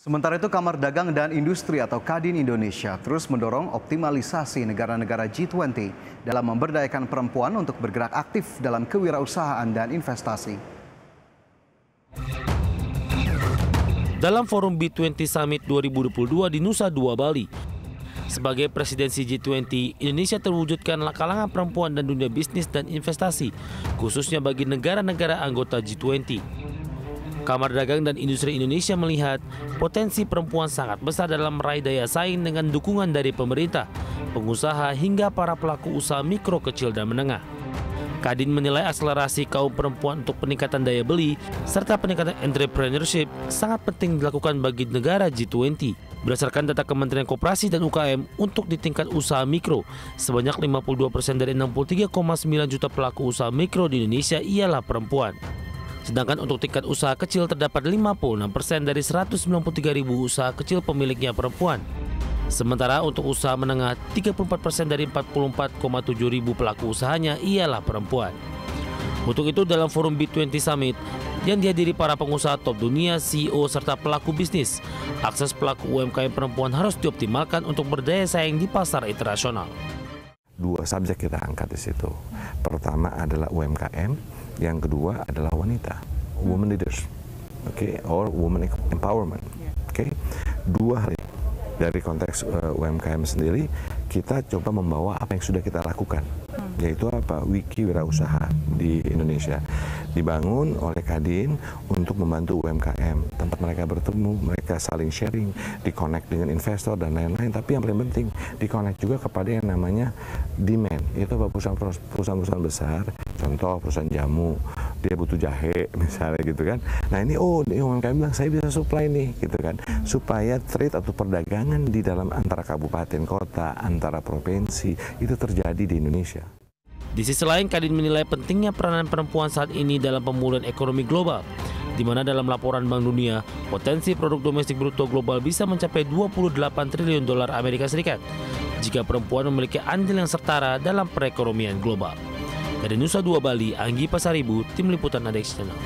Sementara itu, Kamar Dagang dan Industri atau Kadin Indonesia terus mendorong optimalisasi negara-negara G20 dalam memberdayakan perempuan untuk bergerak aktif dalam kewirausahaan dan investasi. Dalam forum B20 Summit 2022 di Nusa Dua, Bali, sebagai presidensi G20, Indonesia terwujudkan kalangan perempuan dan dunia bisnis dan investasi, khususnya bagi negara-negara anggota G20. Kamar Dagang dan Industri Indonesia melihat potensi perempuan sangat besar dalam meraih daya saing dengan dukungan dari pemerintah, pengusaha hingga para pelaku usaha mikro, kecil, dan menengah. Kadin menilai akselerasi kaum perempuan untuk peningkatan daya beli serta peningkatan entrepreneurship sangat penting dilakukan bagi negara G20. Berdasarkan data Kementerian Koperasi dan UKM, untuk di tingkat usaha mikro, sebanyak 52% dari 63,9 juta pelaku usaha mikro di Indonesia ialah perempuan. Sedangkan untuk tingkat usaha kecil terdapat 56% dari 193.000 usaha kecil pemiliknya perempuan. Sementara untuk usaha menengah, 34% dari 44,7 ribu pelaku usahanya ialah perempuan. Untuk itu dalam forum B20 Summit yang dihadiri para pengusaha top dunia, CEO, serta pelaku bisnis, akses pelaku UMKM perempuan harus dioptimalkan untuk berdaya saing di pasar internasional. Dua subjek kita angkat di situ. Pertama adalah UMKM, yang kedua adalah wanita, women leaders, or women empowerment. Dua hal ini. Dari konteks UMKM sendiri, kita coba membawa apa yang sudah kita lakukan, yaitu apa? Wiki Wirausaha di Indonesia dibangun oleh Kadin untuk membantu UMKM, tempat mereka bertemu, mereka saling sharing, di-connect dengan investor dan lain-lain. Tapi yang paling penting, di-connect juga kepada yang namanya demand. Itu apa? Perusahaan-perusahaan besar, contoh perusahaan jamu, dia butuh jahe misalnya gitu kan. Nah ini UMKM bilang saya bisa supply nih gitu kan, supaya trade atau perdagangan di dalam antara kabupaten kota, antara provinsi itu terjadi di Indonesia. Di sisi lain, Kadin menilai pentingnya peranan perempuan saat ini dalam pemulihan ekonomi global, di mana dalam laporan Bank Dunia, potensi produk domestik bruto global bisa mencapai 28 triliun dolar Amerika Serikat jika perempuan memiliki andil yang setara dalam perekonomian global. Dari Nusa Dua, Bali, Anggi Pasaribu, Tim Liputan ADX Channel.